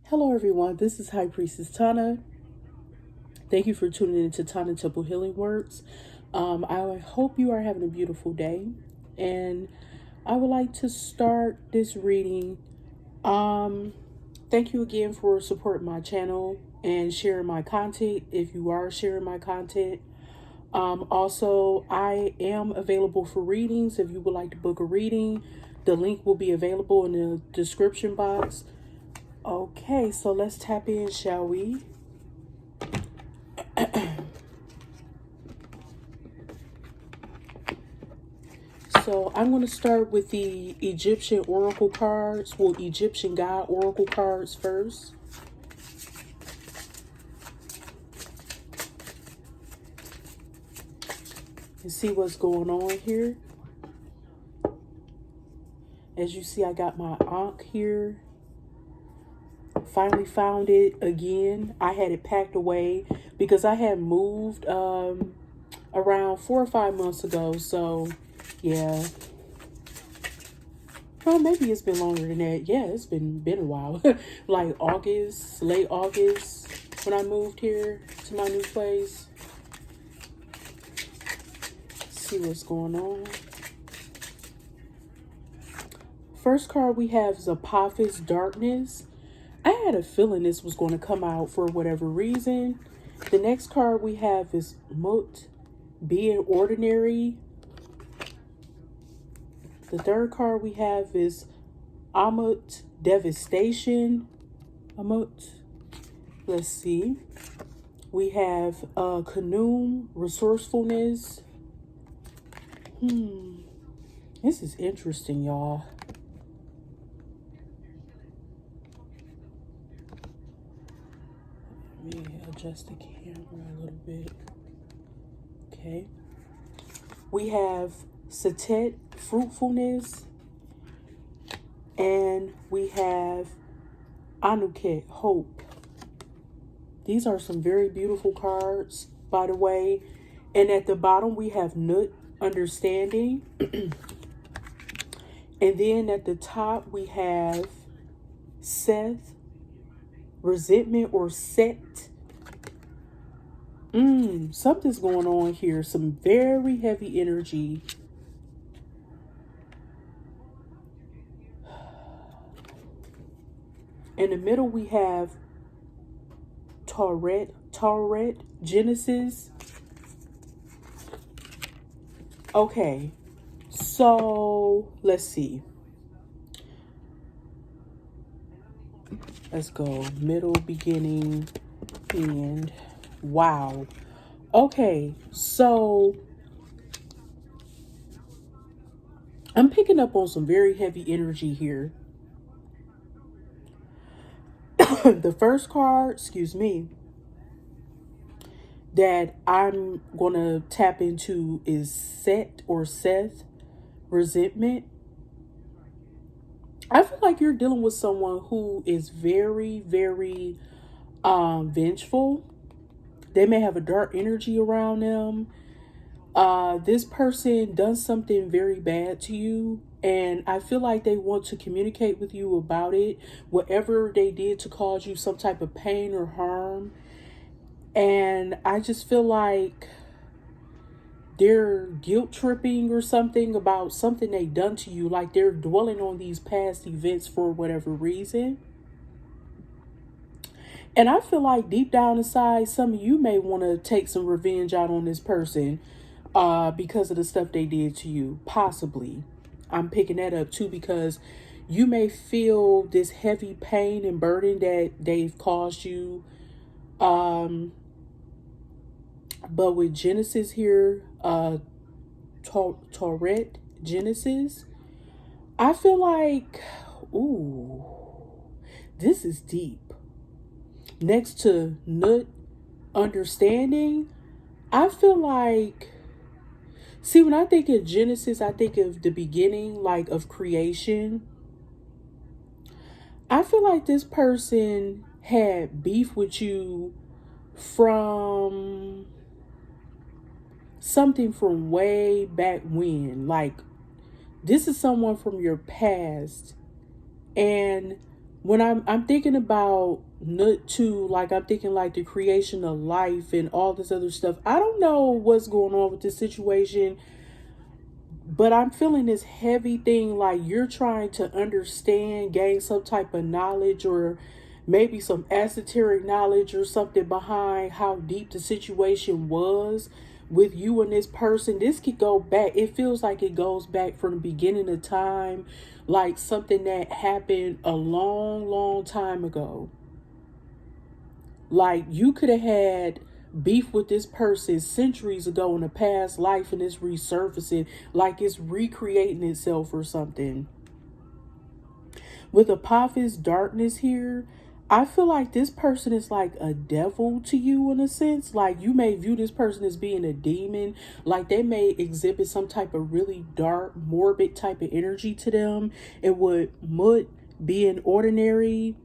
Hello everyone, this is High Priestess Tana. Thank you for tuning in to Tana Temple Healing Works. I hope you are having a beautiful day, and I would like to start this reading. Thank you again for supporting my channel and sharing my content if you are sharing my content. Also, I am available for readings if you would like to book a reading. The link will be available in the description box. Okay, so let's tap in, shall we? So I'm going to start with the Egyptian oracle cards, Egyptian God oracle cards first. And see what's going on here. As you see, I got my Ankh here. Finally found it again. I had it packed away because I had moved around 4 or 5 months ago. So, yeah. Well, maybe it's been longer than that. Yeah, it's been a while. Like August, late August, when I moved here to my new place. Let's see what's going on. First card we have is Apophis Darkness. I had a feeling this was going to come out for whatever reason. The next card we have is Mut, Being Ordinary. The third card we have is Amut, Devastation. Amut. Let's see. We have Kanum, Resourcefulness. This is interesting, y'all. Let me adjust the camera a little bit. Okay. We have Satet, Fruitfulness. And we have Anuket, Hope. These are some very beautiful cards, by the way. And at the bottom, we have Nut, Understanding. And then at the top, we have Seth, Resentment or Set. Something's going on here. Some very heavy energy. In the middle, we have Tauret, Genesis. Okay, so let's see. Let's go. Middle, beginning, end. Wow. Okay, so I'm picking up on some very heavy energy here. The first card, that I'm going to tap into is Set or Seth, Resentment. I feel like you're dealing with someone who is very, very vengeful. They may have a dark energy around them. This person does something very bad to you, and I feel like they want to communicate with you about it. Whatever they did to cause you some type of pain or harm. And I just feel like they're guilt tripping or something about something they done to you. Like they're dwelling on these past events for whatever reason. And I feel like deep down inside, some of you may want to take some revenge out on this person because of the stuff they did to you. Possibly. I'm picking that up too because you may feel this heavy pain and burden that they've caused you. But with Genesis here, Tauret, Genesis, I feel like, ooh, this is deep. Next to Nut, Understanding, I feel like, see, when I think of Genesis, I think of the beginning, like of creation. I feel like this person had beef with you from something from way back when. Like, this is someone from your past, and when I'm thinking about nut to, like, I'm thinking like the creation of life and all this other stuff. I don't know what's going on with this situation, but I'm feeling this heavy thing, like you're trying to understand, gain some type of knowledge, or maybe some esoteric knowledge or something behind how deep the situation was with you and this person. This could go back. It feels like it goes back from the beginning of time, like something that happened a long, long time ago. Like you could have had beef with this person centuries ago in a past life, and it's resurfacing, like it's recreating itself or something. With Apophis darkness here, I feel like this person is like a devil to you in a sense. Like you may view this person as being a demon. Like they may exhibit some type of really dark, morbid type of energy to them. It would Mut being ordinary,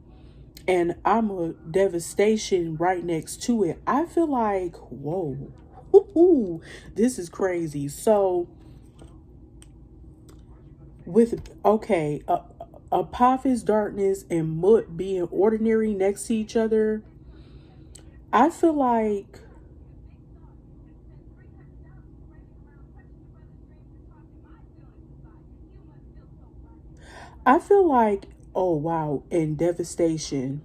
and I'm a devastation right next to it. I feel like, whoa, ooh, this is crazy. So with, okay, Apophis darkness and Mut being ordinary next to each other, I feel like, I feel like, oh wow, and devastation.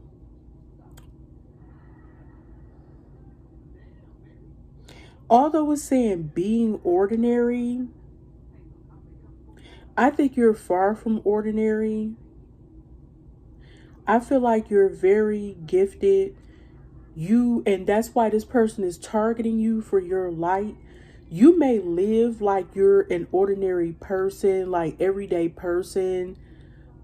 Although it's saying being ordinary, I think you're far from ordinary. I feel like you're very gifted. You, and that's why this person is targeting you for your light. You may live like you're an ordinary person, like everyday person,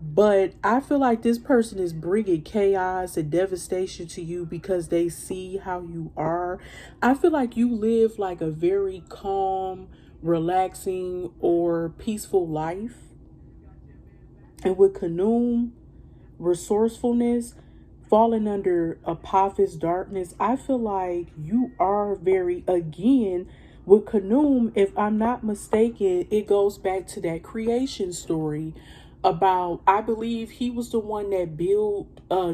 but I feel like this person is bringing chaos and devastation to you because they see how you are. I feel like you live like a very calm, relaxing, or peaceful life. And with Kanum, resourcefulness, falling under Apophis darkness, I feel like you are very, again, with Kanum, if I'm not mistaken, it goes back to that creation story about, I believe he was the one that built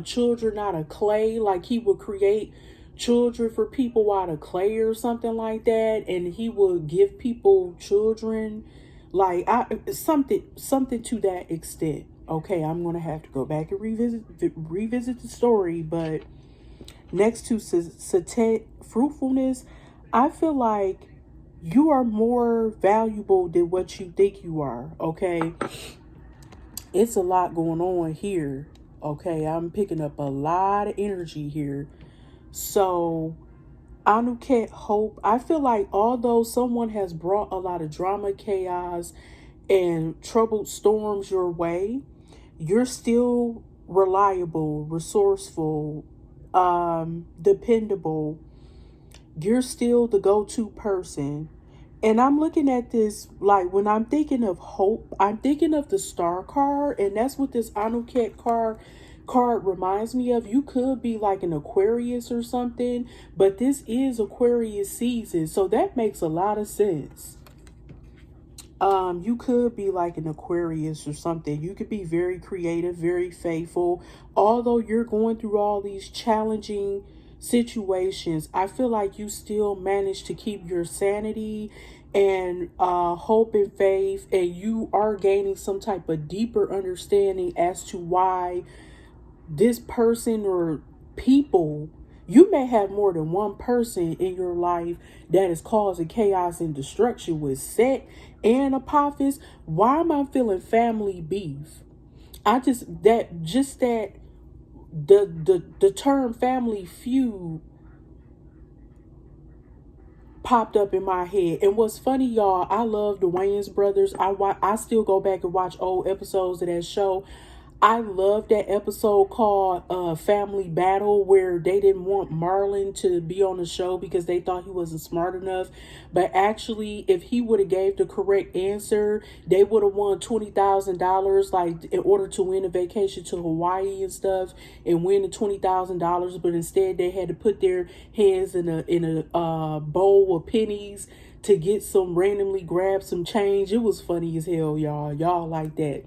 children out of clay. Like he would create children for people out of clay or something like that, and he would give people children, like something to that extent. Okay, I'm gonna have to go back and revisit the story, but next to fruitfulness, I feel like you are more valuable than what you think you are. Okay, it's a lot going on here. Okay, I'm picking up a lot of energy here. So Anuket Hope, I feel like although someone has brought a lot of drama, chaos, and troubled storms your way, you're still reliable, resourceful, dependable. You're still the go-to person. And I'm looking at this, like when I'm thinking of hope, I'm thinking of the star card, and that's what this Anuket card reminds me of. You could be like an Aquarius or something, but this is Aquarius season, so that makes a lot of sense. You could be like an Aquarius or something. You could be very creative, very faithful. Although you're going through all these challenging situations, I feel like you still manage to keep your sanity and hope and faith, and you are gaining some type of deeper understanding as to why this person or people, you may have more than one person in your life that is causing chaos and destruction with Set and Apophis. Why am I feeling family beef? I just that the term family feud popped up in my head. And what's funny, y'all, I love the Wayans brothers. I still go back and watch old episodes of that show. I love that episode called Family Battle, where they didn't want Marlon to be on the show because they thought he wasn't smart enough. But actually, if he would have gave the correct answer, they would have won $20,000, like in order to win a vacation to Hawaii and stuff and win the $20,000. But instead, they had to put their hands in a bowl of pennies to get some, randomly grab some change. It was funny as hell, y'all. Y'all like that.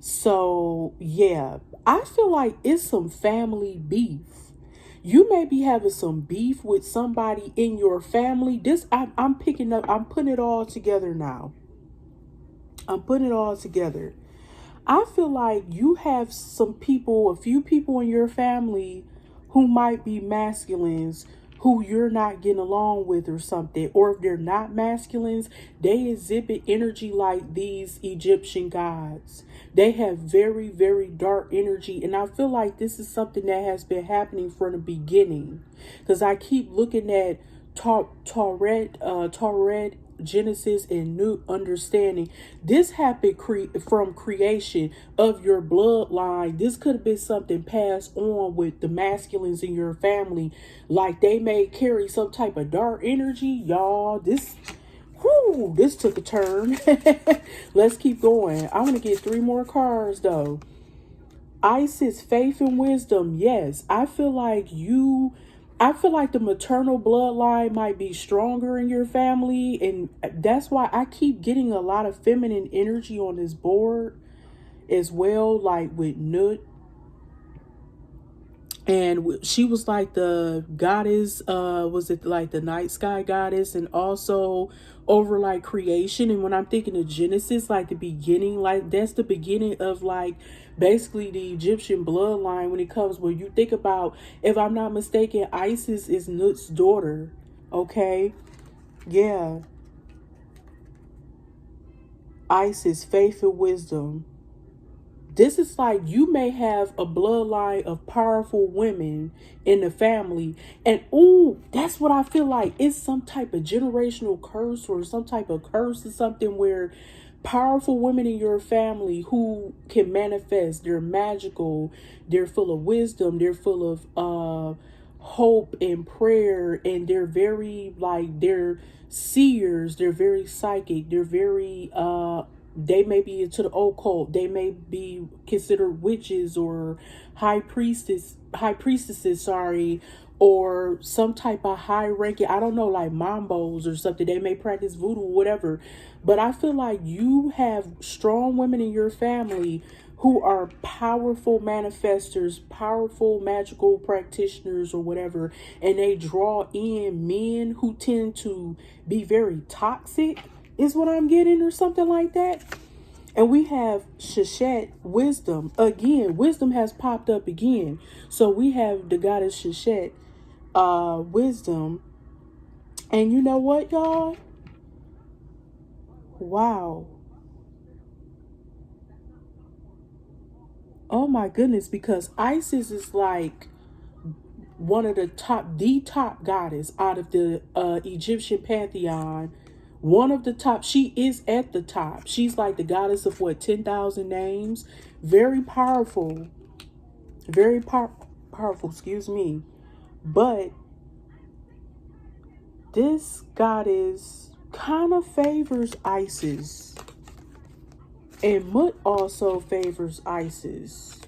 So yeah, I feel like it's some family beef. You may be having some beef with somebody in your family. I'm picking up, I'm putting it all together now. I'm putting it all together. I feel like you have some people, a few people in your family who might be masculines who you're not getting along with or something. Or if they're not masculines, they exhibit energy like these Egyptian gods. They have very, very dark energy. And I feel like this is something that has been happening from the beginning. Because I keep looking at Tauret, Genesis, and New Understanding. This happened from creation of your bloodline. This could have been something passed on with the masculines in your family. Like they may carry some type of dark energy. Y'all, this took a turn. Let's keep going. I want to get 3 more cards though. Isis, faith and wisdom. Yes, I feel like the maternal bloodline might be stronger in your family. And that's why I keep getting a lot of feminine energy on this board as well. Like with Nut. And she was like the goddess, was it like the night sky goddess, and also over like creation. And when I'm thinking of Genesis, like the beginning, like that's the beginning of like basically the Egyptian bloodline when it comes, when you think about, if I'm not mistaken, Isis is Nut's daughter. Okay. Yeah. Isis, faith and wisdom. This is like you may have a bloodline of powerful women in the family. And ooh, that's what I feel like. It's some type of generational curse or some type of curse or something where powerful women in your family who can manifest, they're magical, they're full of wisdom, they're full of hope and prayer, and they're very like, they're seers, they're very psychic, they're very they may be into the occult. They may be considered witches or high priestesses, sorry, or some type of high ranking, I don't know, like mambos or something. They may practice voodoo, whatever. But I feel like you have strong women in your family who are powerful manifestors, powerful magical practitioners or whatever, and they draw in men who tend to be very toxic, is what I'm getting, or something like that. And we have Sheshet, wisdom. Again, wisdom has popped up again. So we have the goddess Sheshet, wisdom. And you know what, y'all? Wow. Oh my goodness, because Isis is like one of the top goddess out of the Egyptian pantheon. One of the top, she is at the top. She's like the goddess of what, 10,000 names. Very powerful. Very powerful, excuse me. But this goddess kind of favors Isis. And Mut also favors Isis.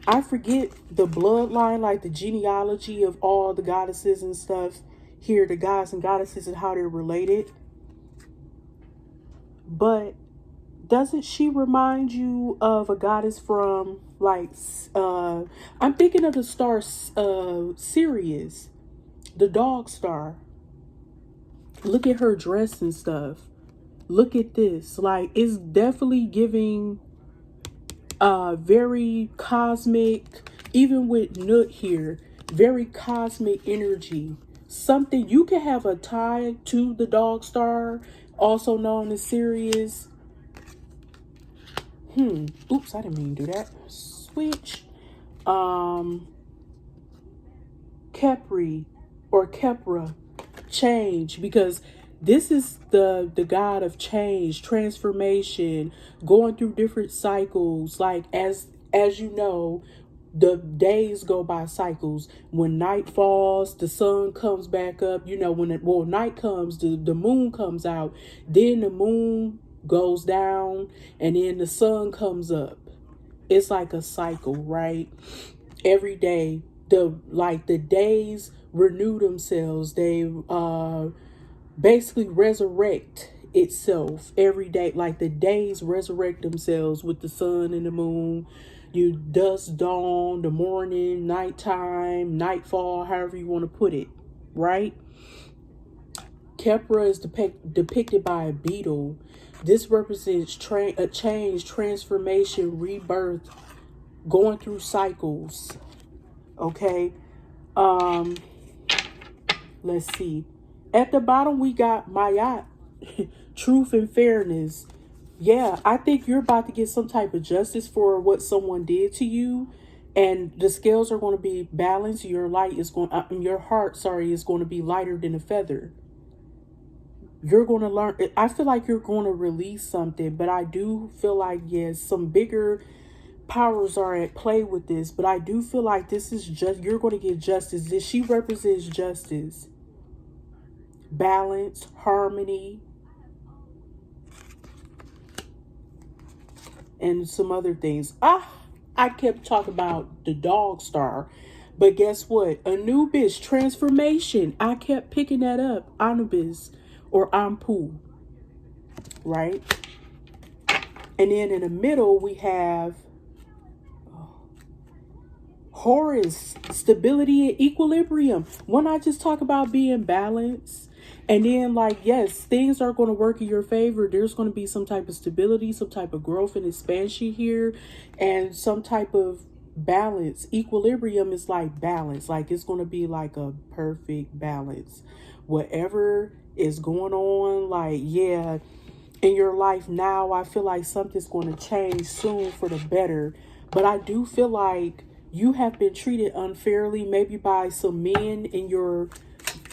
I forget the bloodline, like the genealogy of all the goddesses and stuff. Here, the gods and goddesses and how they're related. But doesn't she remind you of a goddess from like I'm thinking of the star Sirius, the dog star. Look at her dress and stuff. Look at this. Like, it's definitely giving very cosmic, even with Nut here, very cosmic energy. Something you can have a tie to the dog star, also known as Sirius. Oops, I didn't mean to do that. Switch. Kepri or Kepra, change, because this is the god of change, transformation, going through different cycles. Like as you know, the days go by cycles. When night falls, the sun comes back up. You know, when night comes, the moon comes out, then the moon goes down, and then the sun comes up. It's like a cycle, right? Every day, the days renew themselves. They basically resurrect itself every day. Like the days resurrect themselves with the sun and the moon. You dusk, dawn, the morning, nighttime, nightfall, however you want to put it, right? Kepra is depicted by a beetle. This represents a change, transformation, rebirth, going through cycles. Okay. Let's see. At the bottom, we got Mayat, truth and fairness. Yeah, I think you're about to get some type of justice for what someone did to you, and the scales are going to be balanced. Your your heart, sorry, is going to be lighter than a feather. You're going to learn. I feel like you're going to release something, but I do feel like, yes, some bigger powers are at play with this, but I do feel like this is just, you're going to get justice. This, she represents justice, balance, harmony, and some other things. I kept talking about the dog star, but guess what? Anubis, transformation. I kept picking that up. Anubis or Ampu, right? And then in the middle, we have Horus, stability and equilibrium. When I just talk about being balanced, and then like, yes, things are going to work in your favor. There's going to be some type of stability, some type of growth and expansion here, and some type of balance. Equilibrium is like balance. Like it's going to be like a perfect balance. Whatever is going on, like, yeah, in your life now, I feel like something's going to change soon for the better. But I do feel like you have been treated unfairly, maybe by some men in your,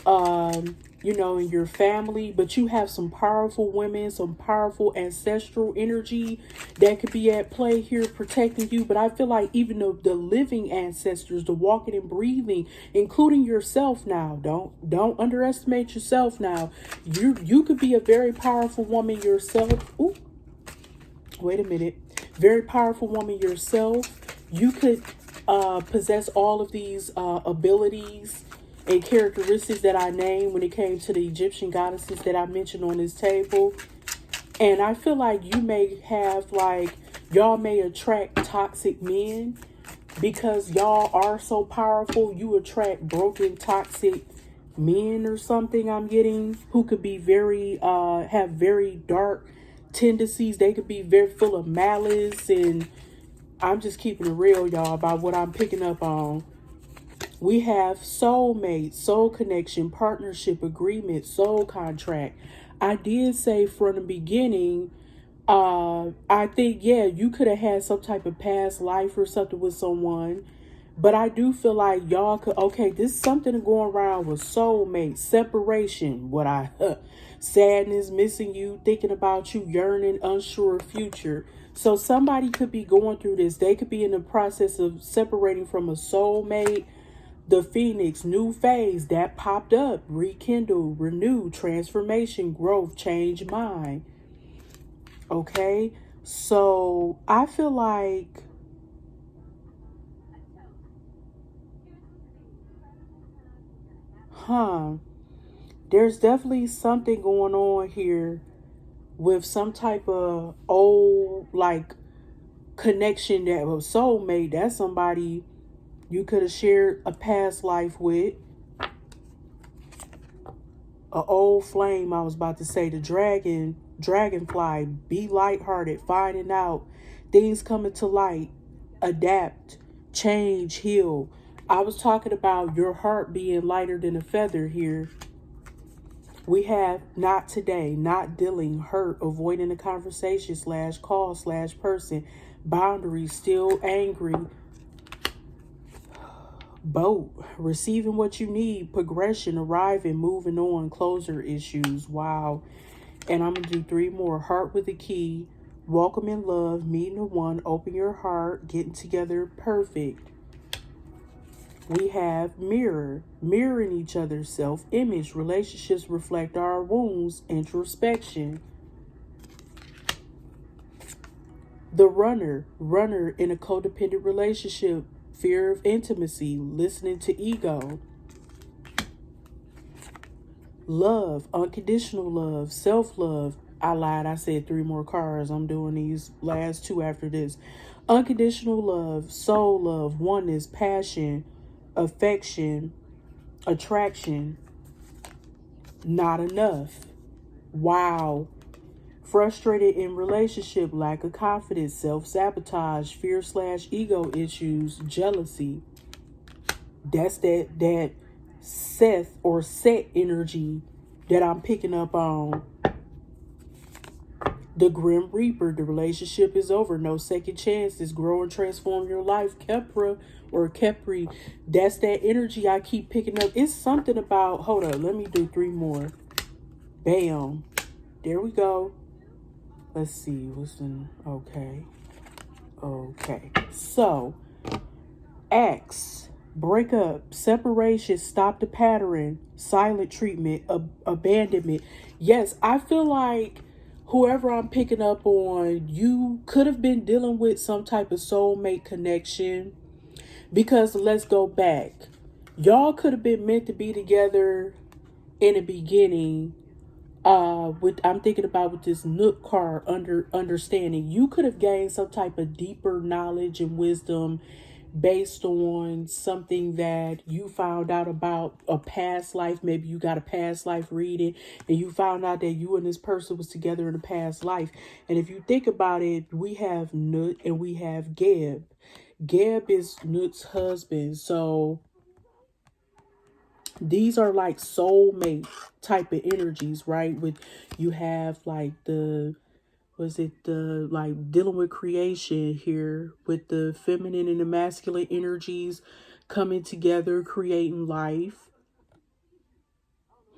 in your family, but you have some powerful women, some powerful ancestral energy that could be at play here protecting you. But I feel like even the living ancestors, the walking and breathing, including yourself now, don't underestimate yourself now. You could be a very powerful woman yourself. Ooh, wait a minute. Very powerful woman yourself. You could possess all of these abilities and characteristics that I named when it came to the Egyptian goddesses that I mentioned on this table. And I feel like you may have, like, y'all may attract toxic men because y'all are so powerful. You attract broken, toxic men or something, I'm getting, who could be very, have very dark tendencies. They could be very full of malice, and I'm just keeping it real, y'all, about what I'm picking up on. We have soulmate, soul connection, partnership, agreement, soul contract. I did say from the beginning, I think, yeah, you could have had some type of past life or something with someone. But I do feel like y'all could, okay, this is something going around with soulmate, separation, sadness, missing you, thinking about you, yearning, unsure future. So somebody could be going through this. They could be in the process of separating from a soulmate. The Phoenix, new phase that popped up, rekindle, renew, transformation, growth, change mind. Okay, so I feel like there's definitely something going on here with some type of old, like, connection that was soulmate. That's somebody you could have shared a past life with. A old flame, I was about to say, the dragonfly, be lighthearted, finding out things coming to light, adapt, change, heal. I was talking about your heart being lighter than a feather here. We have not today, not dealing, hurt, avoiding a conversation / call / person, boundaries, still angry, boat, receiving what you need, progression, arriving, moving on, closure issues. Wow. And I'm going to do 3 more. Heart with a key, welcome in love, meeting the one, open your heart, getting together, perfect. We have mirror, mirroring each other, self-image, relationships reflect our wounds, introspection. The runner in a codependent relationship, fear of intimacy, listening to ego. Love, unconditional love, self-love, I lied. I said 3 more cards. I'm doing these last 2 after this. Unconditional love, soul love, oneness, passion, affection, attraction. Not enough. Wow. Frustrated in relationship, lack of confidence, self-sabotage, fear/ego issues, jealousy. That's that Seth or set energy that I'm picking up on. The Grim Reaper, the relationship is over. No second chances. Grow and transform your life. Kepra or Kepri. That's that energy I keep picking up. It's something about, hold up, let me do 3 more. Bam. There we go. Let's see. What's in, okay. Okay. So, X, break up, separation, stop the pattern, silent treatment, abandonment. Yes, I feel like whoever I'm picking up on, you could have been dealing with some type of soulmate connection, because let's go back. Y'all could have been meant to be together in the beginning. With I'm thinking about with this Nook card, understanding, you could have gained some type of deeper knowledge and wisdom based on something that you found out about a past life. Maybe you got a past life reading and you found out that you and this person was together in a past life. And if you think about it, we have Nook and we have Geb. Geb is Nook's husband. So these are like soulmate type of energies, right? With you have like the like dealing with creation here with the feminine and the masculine energies coming together, creating life.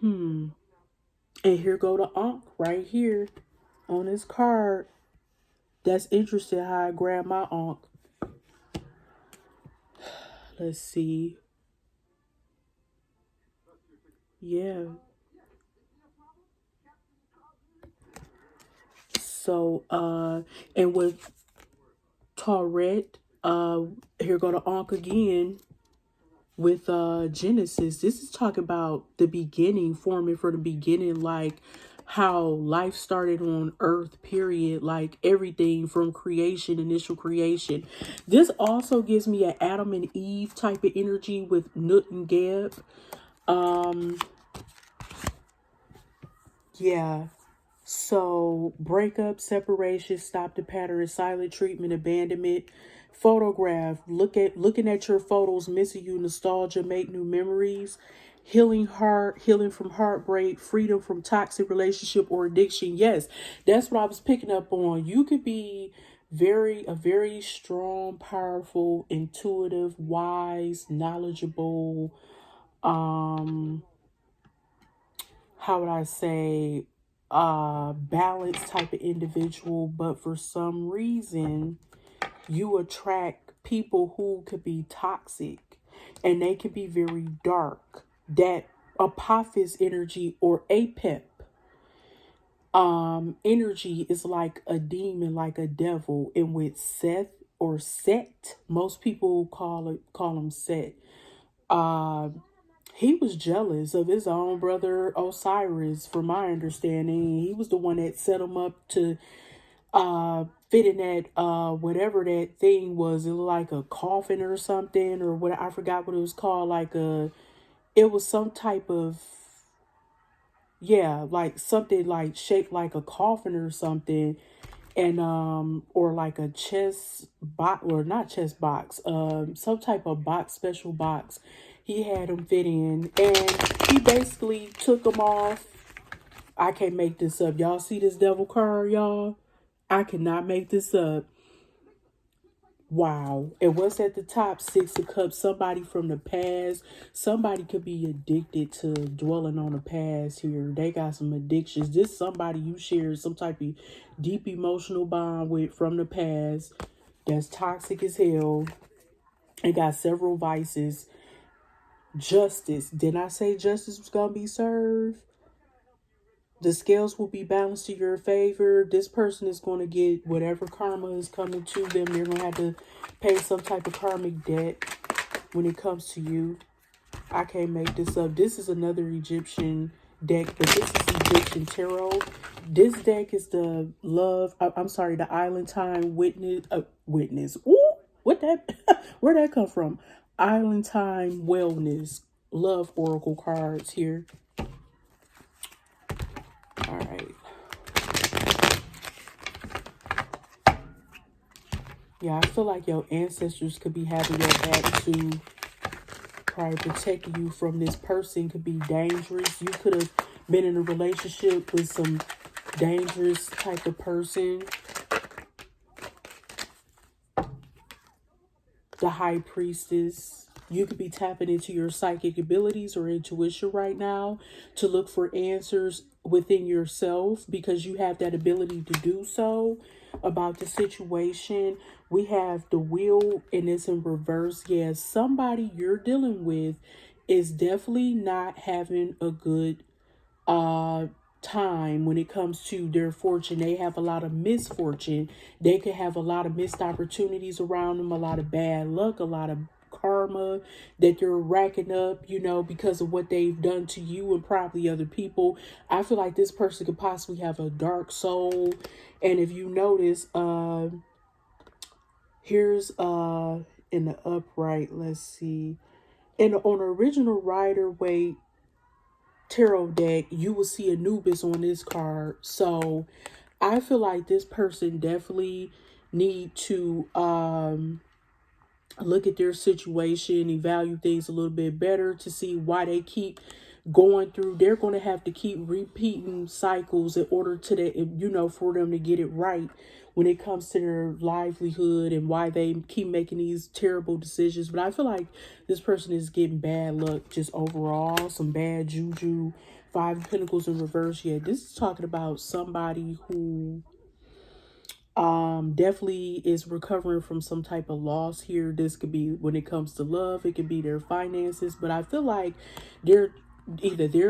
And here go the Ankh right here on this card. That's interesting how I grab my Ankh. Let's see. Yeah. So, and with Tauret, here go the Ankh again with Genesis. This is talking about the beginning, forming for the beginning, like how life started on earth, period, like everything from creation, initial creation. This also gives me an Adam and Eve type of energy with Nut and Geb. Yeah. So breakup, separation, stop the pattern, silent treatment, abandonment, photograph, looking at your photos, missing you, nostalgia, make new memories, healing from heartbreak, freedom from toxic relationship or addiction. Yes, that's what I was picking up on. You could be a very strong, powerful, intuitive, wise, knowledgeable, how would I say, balanced type of individual, but for some reason you attract people who could be toxic and they can be very dark. That Apophis energy or Apep energy is like a demon, like a devil. And with Seth or Set, most people call him Set. He was jealous of his own brother Osiris, from my understanding. He was the one that set him up to fit in that whatever that thing was. It was like a coffin or something, or what, I forgot what it was called. It was some type of, yeah, like something like shaped like a coffin or something. And or like a chess box, or not chess box, some type of box, special box he had him fit in, and he basically took them off. I can't make this up. Y'all see this devil card, y'all? I cannot make this up. Wow. And what's at the top? 6 of Cups. Somebody from the past. Somebody could be addicted to dwelling on the past here. They got some addictions. This somebody you share some type of deep emotional bond with from the past that's toxic as hell and got several vices. Justice. Didn't I say justice was going to be served? The scales will be balanced to your favor. This person is going to get whatever karma is coming to them. They're going to have to pay some type of karmic debt when it comes to you. I can't make this up. This is another Egyptian deck, but this is Egyptian Tarot. This deck is the love, I'm sorry, the Island Time Witness. Ooh, what that, where'd that come from? Island Time Wellness Love Oracle cards here. All right. Yeah, I feel like your ancestors could be having your back to probably protect you from this person. Could be dangerous. You could have been in a relationship with some dangerous type of person. The High Priestess. You could be tapping into your psychic abilities or intuition right now to look for answers within yourself because you have that ability to do so about the situation. We have the Wheel and it's in reverse. Yes, somebody you're dealing with is definitely not having a good time when it comes to their fortune. They have a lot of misfortune. They could have a lot of missed opportunities around them, a lot of bad luck, a lot of karma that they're racking up, you know, because of what they've done to you and probably other people. I feel like this person could possibly have a dark soul. And if you notice, here's in the upright, let's see. And on the original Rider-Waite tarot deck, you will see Anubis on this card. So I feel like this person definitely need to look at their situation, evaluate things a little bit better to see why they keep going through. They're going to have to keep repeating cycles in order to that, you know, for them to get it right when it comes to their livelihood and why they keep making these terrible decisions. But I feel like this person is getting bad luck just overall, some bad juju. Five of Pentacles in reverse. Yeah, this is talking about somebody who definitely is recovering from some type of loss here. This could be when it comes to love, it could be their finances, but I feel like they're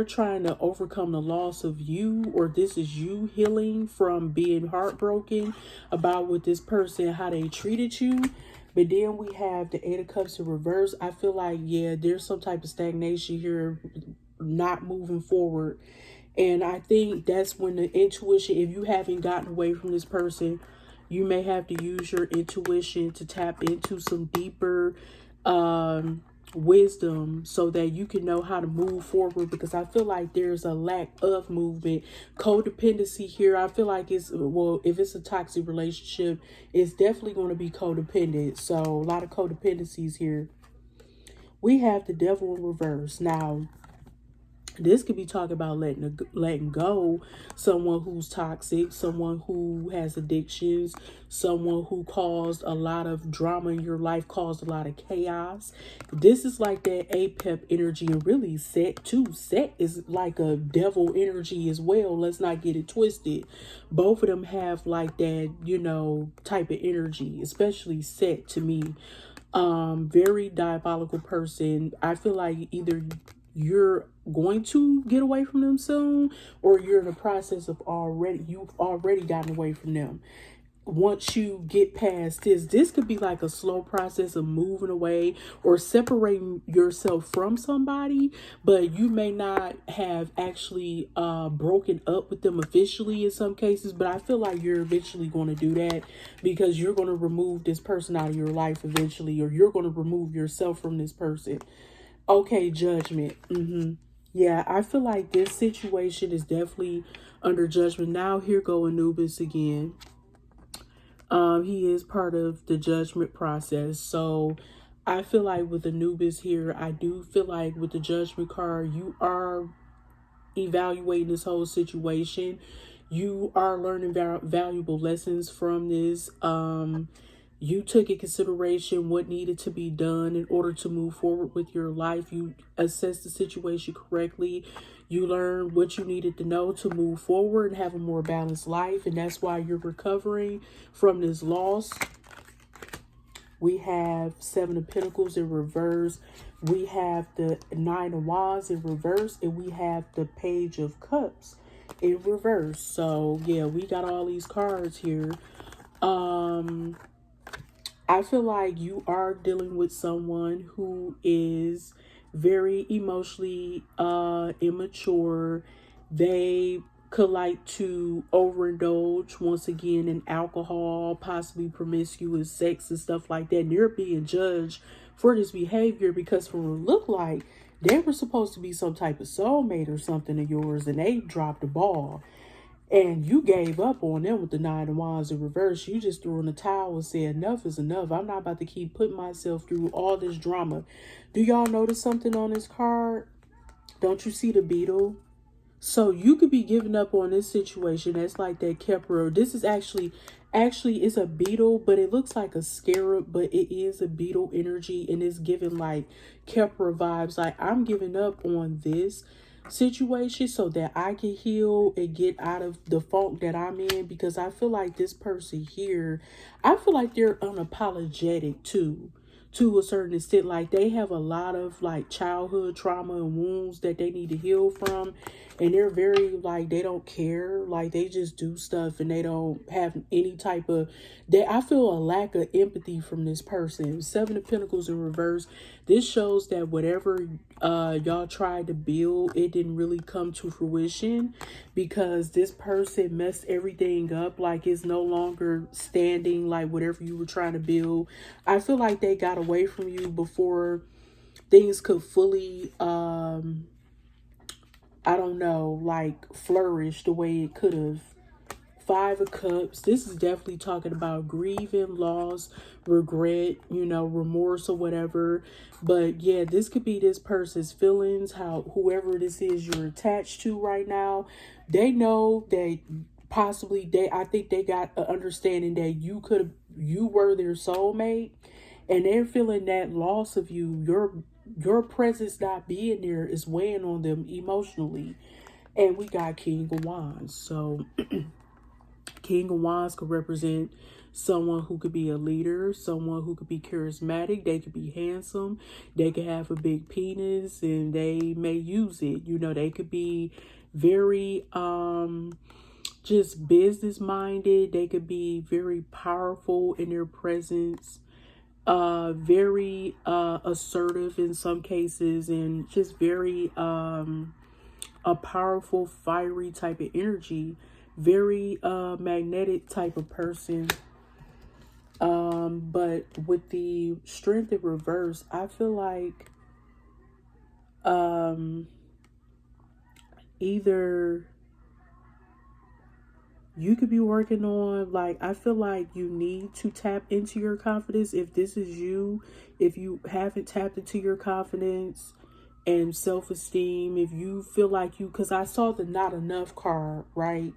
trying to overcome the loss of you, or this is you healing from being heartbroken about with this person, how they treated you. But then we have the Eight of Cups in reverse. I feel like, yeah, there's some type of stagnation here, not moving forward. And I think that's when the intuition, if you haven't gotten away from this person, you may have to use your intuition to tap into some deeper wisdom so that you can know how to move forward, because I feel like there's a lack of movement. Codependency here, I feel like it's, well, if it's a toxic relationship, it's definitely going to be codependent. So a lot of codependencies here. We have the Devil in reverse. Now, this could be talking about letting go someone who's toxic, someone who has addictions, someone who caused a lot of drama in your life, caused a lot of chaos. This is like that APEP energy, and really Set too. Set is like a devil energy as well. Let's not get it twisted. Both of them have like that, you know, type of energy, especially Set to me. Very diabolical person. I feel like either you're going to get away from them soon, or you're in the process of you've already gotten away from them. Once you get past this could be like a slow process of moving away or separating yourself from somebody, but you may not have actually broken up with them officially in some cases. But I feel like you're eventually going to do that, because you're going to remove this person out of your life eventually, or you're going to remove yourself from this person. Okay, Judgment. Yeah, I feel like this situation is definitely under judgment. Now here go Anubis again. He is part of the judgment process. So I feel like with Anubis here, I do feel like with the judgment card, you are evaluating this whole situation. You are learning valuable lessons from this. You took in consideration what needed to be done in order to move forward with your life. You assessed the situation correctly. You learned what you needed to know to move forward and have a more balanced life. And that's why you're recovering from this loss. We have Seven of Pentacles in reverse. We have the Nine of Wands in reverse. And we have the Page of Cups in reverse. So, yeah, we got all these cards here. I feel like you are dealing with someone who is very emotionally immature. They could like to overindulge once again in alcohol, possibly promiscuous sex and stuff like that. And they're being judged for this behavior because from what it looked like, they were supposed to be some type of soulmate or something of yours, and they dropped the ball. And you gave up on them with the 9 of Wands in reverse. You just threw in the towel and said, enough is enough. I'm not about to keep putting myself through all this drama. Do y'all notice something on this card? Don't you see the beetle? So you could be giving up on this situation. That's like that Kepler. This is actually it's a beetle, but it looks like a scarab, but it is a beetle energy, and it's giving like Kepler vibes. Like, I'm giving up on this situation so that I can heal and get out of the funk that I'm in, because I feel like this person here, I feel like they're unapologetic too, to a certain extent. Like, they have a lot of like childhood trauma and wounds that they need to heal from, and they're very like, they don't care, like they just do stuff, and they don't have any type of, I feel a lack of empathy from this person. 7 of Pentacles in reverse. This shows that whatever y'all tried to build, it didn't really come to fruition, because this person messed everything up. Like, it's no longer standing, like whatever you were trying to build. I feel like they got away from you before things could fully I don't know, like flourish the way it could have. 5 of Cups. This is definitely talking about grieving, loss, regret, you know, remorse or whatever. But yeah, this could be this person's feelings, how whoever this is you're attached to right now, they know that possibly I think they got an understanding that you were their soulmate, and they're feeling that loss of you. Your presence not being there is weighing on them emotionally. And we got King of Wands. So King of Wands could represent someone who could be a leader, someone who could be charismatic. They could be handsome. They could have a big penis, and they may use it. You know, they could be very just business minded. They could be very powerful in their presence, very assertive in some cases, and just very a powerful, fiery type of energy, very magnetic type of person. But with the Strength in reverse, I feel like either you could be working on, like, I feel like you need to tap into your confidence. If this is you, if you haven't tapped into your confidence and self-esteem, if you feel like because I saw the not enough card, right?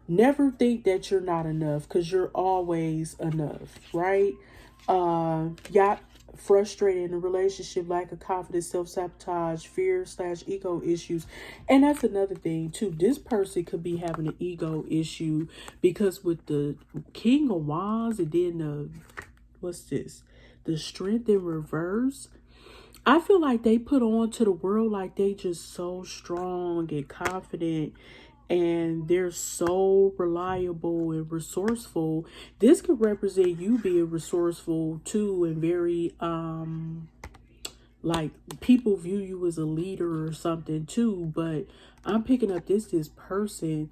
Never think that you're not enough, because you're always enough, right? Yeah, frustrated in a relationship, lack of confidence, self-sabotage, fear/ego issues. And that's another thing too. This person could be having an ego issue, because with the King of Wands and then what's this? The Strength in reverse. I feel like they put on to the world like they just so strong and confident, and they're so reliable and resourceful. This could represent you being resourceful too, and very like people view you as a leader or something too. But I'm picking up this person,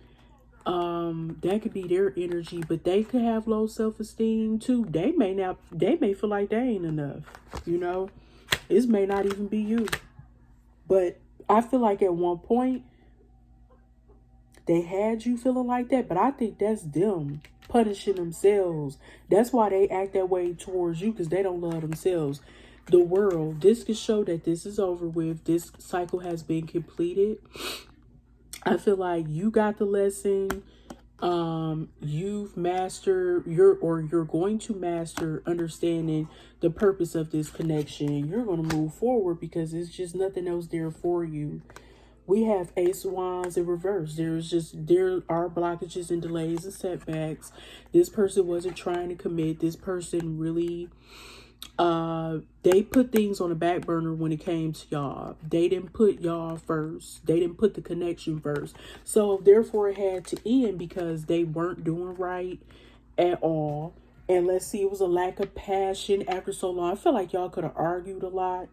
that could be their energy, but they could have low self-esteem too. They may feel like they ain't enough, you know. This may not even be you, but I feel like at one point they had you feeling like that, but I think that's them punishing themselves. That's why they act that way towards you, because they don't love themselves. The world, this could show that this is over with. This cycle has been completed. I feel like you got the lesson. You've mastered you're going to master understanding the purpose of this connection. You're going to move forward because it's just nothing else there for you. We have Ace of Wands in reverse. There are blockages and delays and setbacks. This person wasn't trying to commit. This person really, they put things on the back burner when it came to y'all. They didn't put y'all first. They didn't put the connection first. So therefore it had to end, because they weren't doing right at all. And let's see, it was a lack of passion after so long. I feel like y'all could have argued a lot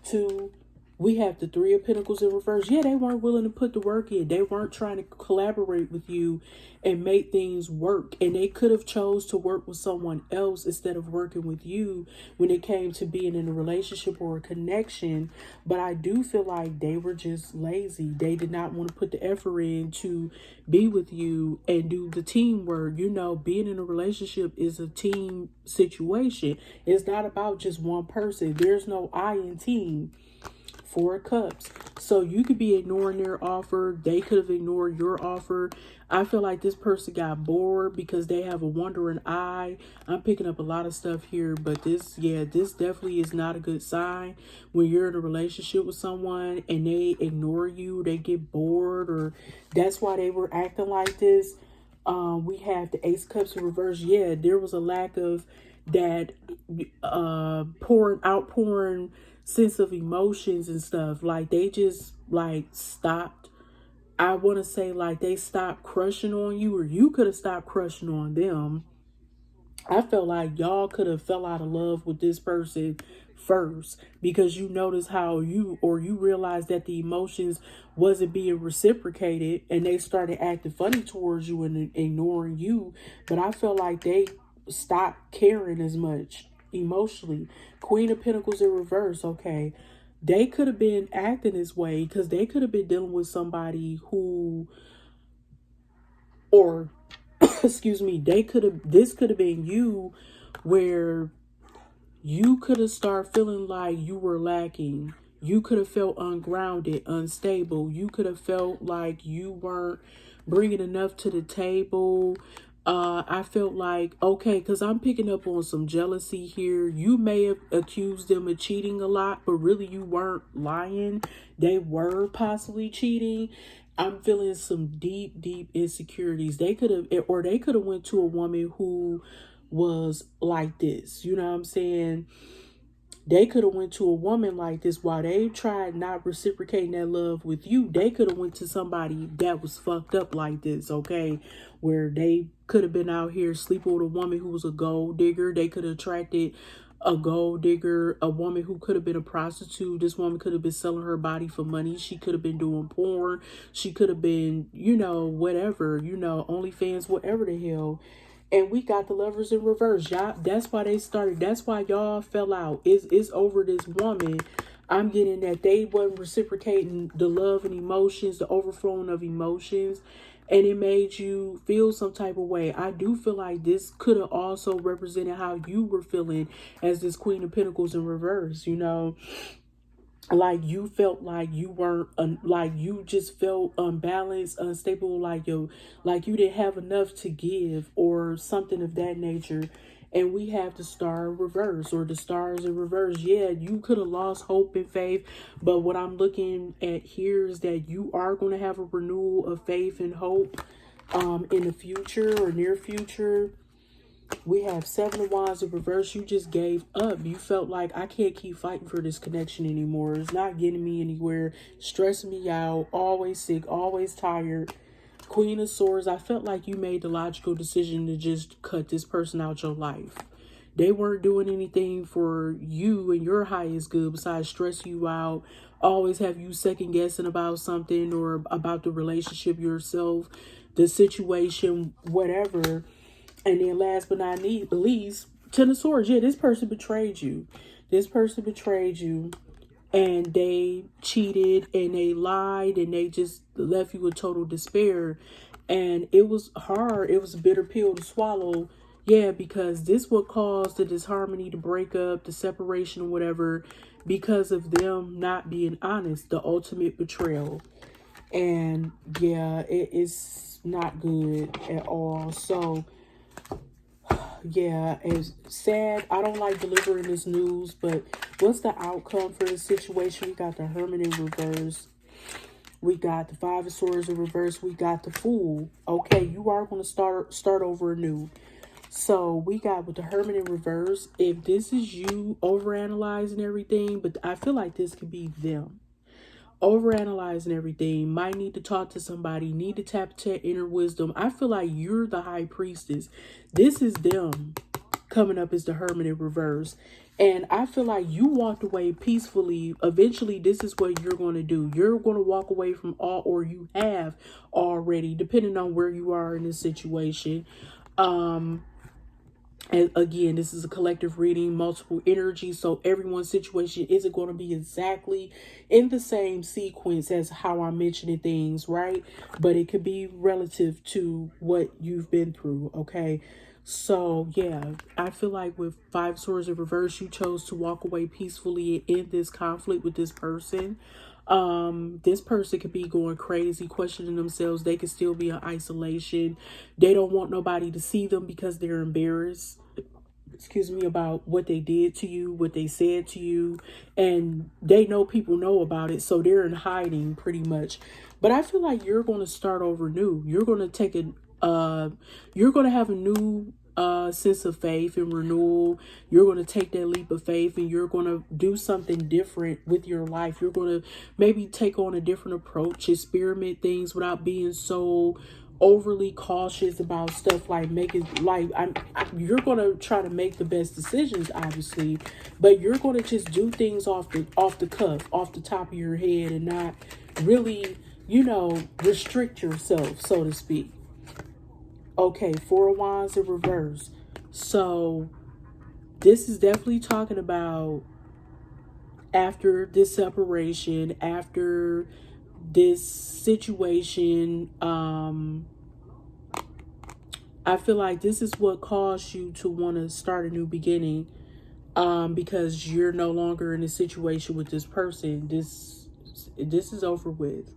too. We have the Three of Pentacles in reverse. Yeah, they weren't willing to put the work in. They weren't trying to collaborate with you and make things work. And they could have chose to work with someone else instead of working with you when it came to being in a relationship or a connection. But I do feel like they were just lazy. They did not want to put the effort in to be with you and do the teamwork. You know, being in a relationship is a team situation. It's not about just one person. There's no I in team. Four of Cups. So you could be ignoring their offer. They could have ignored your offer. I feel like this person got bored because they have a wandering eye. I'm picking up a lot of stuff here, but this definitely is not a good sign when you're in a relationship with someone and they ignore you, they get bored, or that's why they were acting like this. We have the Ace of Cups in reverse. Yeah, there was a lack of that outpouring sense of emotions and stuff. Like they just like stopped. I want to say like they stopped crushing on you, or you could have stopped crushing on them. I felt like y'all could have fell out of love with this person first, because you notice how you realize that the emotions wasn't being reciprocated and they started acting funny towards you and ignoring you. But I felt like they stopped caring as much emotionally. Queen of Pentacles in reverse. Okay, they could have been acting this way because they could have been dealing with somebody who, or excuse me, this could have been you, where you could have started feeling like you were lacking. You could have felt ungrounded, unstable. You could have felt like you weren't bringing enough to the table. I felt like, okay, because I'm picking up on some jealousy here. You may have accused them of cheating a lot, but really you weren't lying. They were possibly cheating. I'm feeling some deep, deep insecurities. They could have, or they could have went to a woman who was like this. You know what I'm saying? They could have went to a woman like this while they tried not reciprocating that love with you. They could have went to somebody that was fucked up like this, okay? Where they could have been out here sleeping with a woman who was a gold digger. They could have attracted a gold digger, a woman who could have been a prostitute. This woman could have been selling her body for money. She could have been doing porn. She could have been, you know, whatever, you know, OnlyFans, whatever the hell. And we got the Lovers in reverse. Y'all, that's why they started. That's why y'all fell out. It's over this woman. I'm getting that they wasn't reciprocating the love and emotions, the overflowing of emotions. And it made you feel some type of way. I do feel like this could have also represented how you were feeling as this Queen of Pentacles in reverse, you know. Like you felt like you weren't like you just felt unbalanced, unstable, like like you didn't have enough to give or something of that nature. And we have the Star in reverse, or the stars in reverse. Yeah, you could have lost hope and faith, but what I'm looking at here is that you are going to have a renewal of faith and hope in the future or near future. We have Seven of Wands in reverse. You just gave up. You felt like, I can't keep fighting for this connection anymore. It's not getting me anywhere. Stressing me out. Always sick. Always tired. Queen of Swords. I felt like you made the logical decision to just cut this person out your life. They weren't doing anything for you and your highest good besides stress you out. Always have you second guessing about something or about the relationship yourself, the situation, whatever. And then last but not least, Ten of Swords. Yeah, this person betrayed you. This person betrayed you. And they cheated and they lied and they just left you with total despair. And it was hard. It was a bitter pill to swallow. Yeah, because this would cause the disharmony to break up, the separation or whatever, because of them not being honest. The ultimate betrayal. And yeah, it is not good at all. So yeah, it's sad. I don't like delivering this news, but what's the outcome for this situation? We got the Hermit in reverse. We got the Five of Swords in reverse. We got the Fool. Okay, you are going to start over anew. So we got with the Hermit in reverse. If this is you overanalyzing everything, but I feel like this could be them. Overanalyzing everything, might need to talk to somebody, need to tap into inner wisdom. I feel like you're the High Priestess. This is them coming up as the Hermit in reverse. And I feel like you walked away peacefully. Eventually, this is what you're going to do. You're going to walk away from all, or you have already, depending on where you are in this situation. And again, this is a collective reading, multiple energies. So everyone's situation isn't going to be exactly in the same sequence as how I'm mentioning things, right? But it could be relative to what you've been through, okay? So yeah, I feel like with Five Swords in reverse, you chose to walk away peacefully in this conflict with this person. This person could be going crazy, questioning themselves. They could still be in isolation. They don't want nobody to see them because they're embarrassed, excuse me, about what they did to you, what they said to you, and they know people know about it, so they're in hiding pretty much. But I feel like you're going to start over new. You're going to take you're going to have a new sense of faith and renewal. You're going to take that leap of faith and you're going to do something different with your life. You're going to maybe take on a different approach, experiment things without being so overly cautious about stuff, like making like you're going to try to make the best decisions, obviously, but you're going to just do things off the cuff, off the top of your head, and not really, restrict yourself, so to speak. Okay, Four of Wands in reverse. So this is definitely talking about after this separation, after this situation. I feel like this is what caused you to want to start a new beginning, because you're no longer in a situation with this person. This is over with.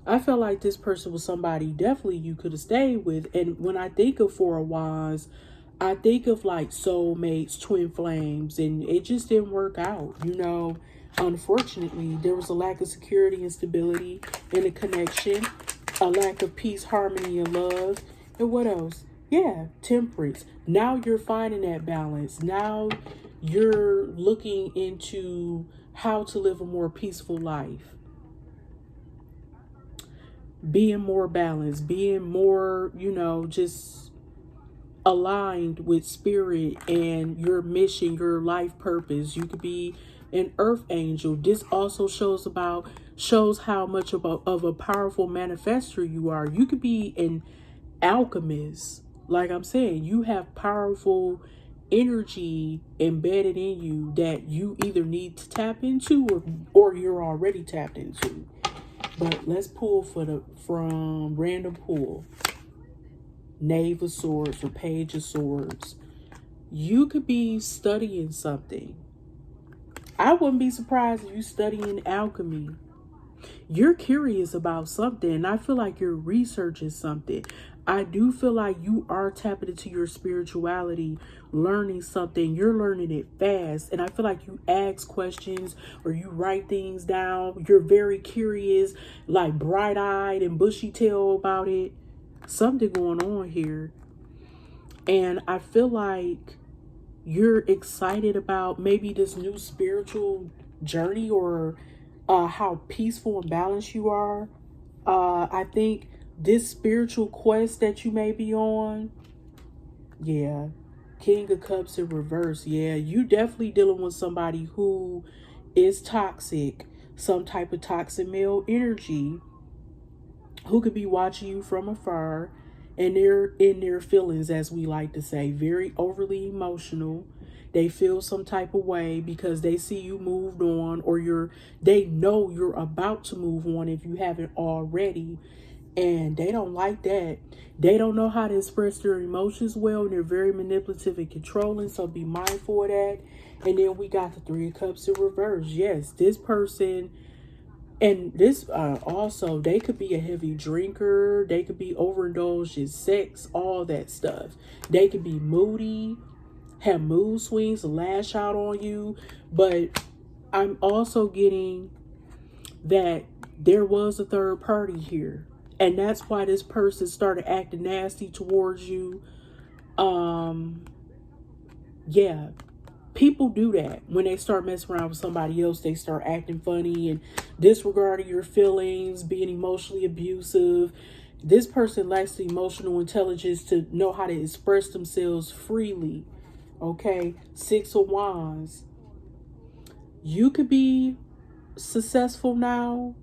I felt like this person was somebody definitely you could have stayed with. And when I think of Four of Wands, I think of like soulmates, twin flames, and it just didn't work out. Unfortunately, there was a lack of security and stability in a connection, a lack of peace, harmony, and love. And what else? Yeah, temperance. Now you're finding that balance. Now you're looking into how to live a more peaceful life. Being more balanced, being more, just aligned with spirit and your mission, your life purpose. You could be an earth angel. This also shows how much of a powerful manifester you are. You could be an alchemist. Like I'm saying, you have powerful energy embedded in you that you either need to tap into or you're already tapped into. But let's pull from random pool. Knave of Swords or Page of Swords. You could be studying something. I wouldn't be surprised if you're studying alchemy. You're curious about something, and I feel like you're researching something. I do feel like you are tapping into your spirituality, learning something. You're learning it fast, and I feel like you ask questions or you write things down. You're very curious, like bright-eyed and bushy-tailed about it. Something going on here. And I feel like you're excited about maybe this new spiritual journey, or how peaceful and balanced you are. I think this spiritual quest that you may be on, yeah, King of Cups in reverse. Yeah, you definitely dealing with somebody who is toxic, some type of toxic male energy, who could be watching you from afar, and they're in their feelings, as we like to say, very overly emotional. They feel some type of way because they see you moved on, or they know you're about to move on if you haven't already. And they don't like that. They don't know how to express their emotions well, and they're very manipulative and controlling. So be mindful of that. And then we got the Three of Cups in reverse. Yes, this person, and this also, they could be a heavy drinker. They could be overindulged in sex, all that stuff. They could be moody, have mood swings, lash out on you. But I'm also getting that there was a third party here. And that's why this person started acting nasty towards you. Yeah. People do that. When they start messing around with somebody else, they start acting funny and disregarding your feelings, being emotionally abusive. This person lacks the emotional intelligence to know how to express themselves freely. Okay? Six of Wands. You could be successful now.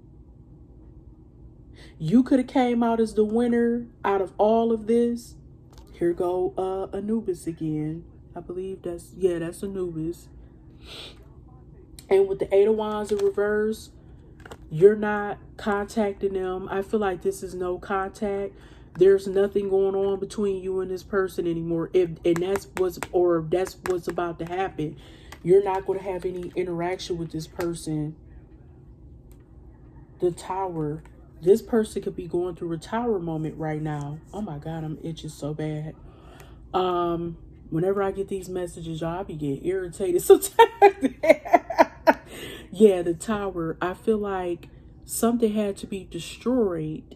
You could have came out as the winner out of all of this. Here go Anubis again. I believe that's Anubis. And with the Eight of Wands in reverse, you're not contacting them. I feel like this is no contact. There's nothing going on between you and this person anymore. That's what's about to happen. You're not going to have any interaction with this person. The Tower. This person could be going through a tower moment right now. Oh my God, I'm itching so bad. Whenever I get these messages, y'all, I be getting irritated sometimes. Yeah, the Tower. I feel like something had to be destroyed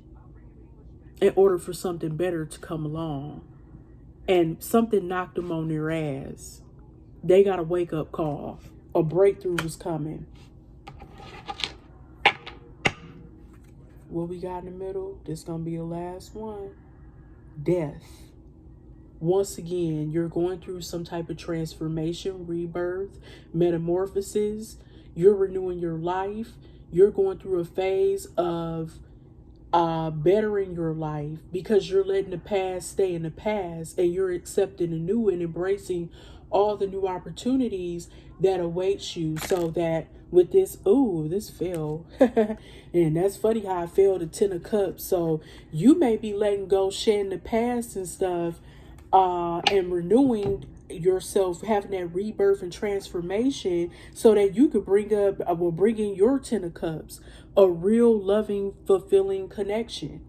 in order for something better to come along. And something knocked them on their ass. They got a wake-up call. A breakthrough was coming. What we got in the middle? This gonna be the last one. Death. Once again, you're going through some type of transformation, rebirth, metamorphosis. You're renewing your life. You're going through a phase of bettering your life because you're letting the past stay in the past and you're accepting the new and embracing all the new opportunities that awaits you. So that with this, this fell. And that's funny how I fell to 10 of Cups. So you may be letting go, shedding the past and stuff, and renewing yourself, having that rebirth and transformation so that you could bring in your 10 of Cups, a real loving, fulfilling connection.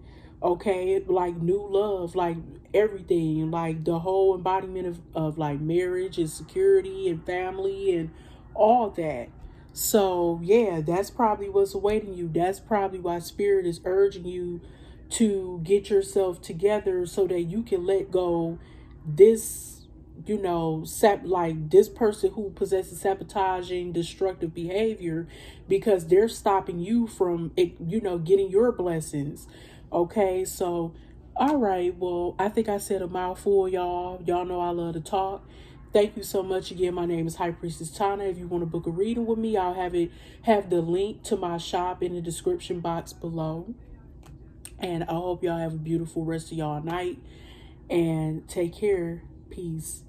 Okay, like new love, like everything, like the whole embodiment of like marriage and security and family and all that. So yeah, that's probably what's awaiting you. That's probably why Spirit is urging you to get yourself together so that you can let go this, like this person who possesses sabotaging, destructive behavior, because they're stopping you from, getting your blessings. Okay, so, all right, well, I think I said a mouthful, y'all. Y'all know I love to talk. Thank you so much again. My name is High Priestess Tana. If you want to book a reading with me, I'll have the link to my shop in the description box below. And I hope y'all have a beautiful rest of y'all night. And take care. Peace.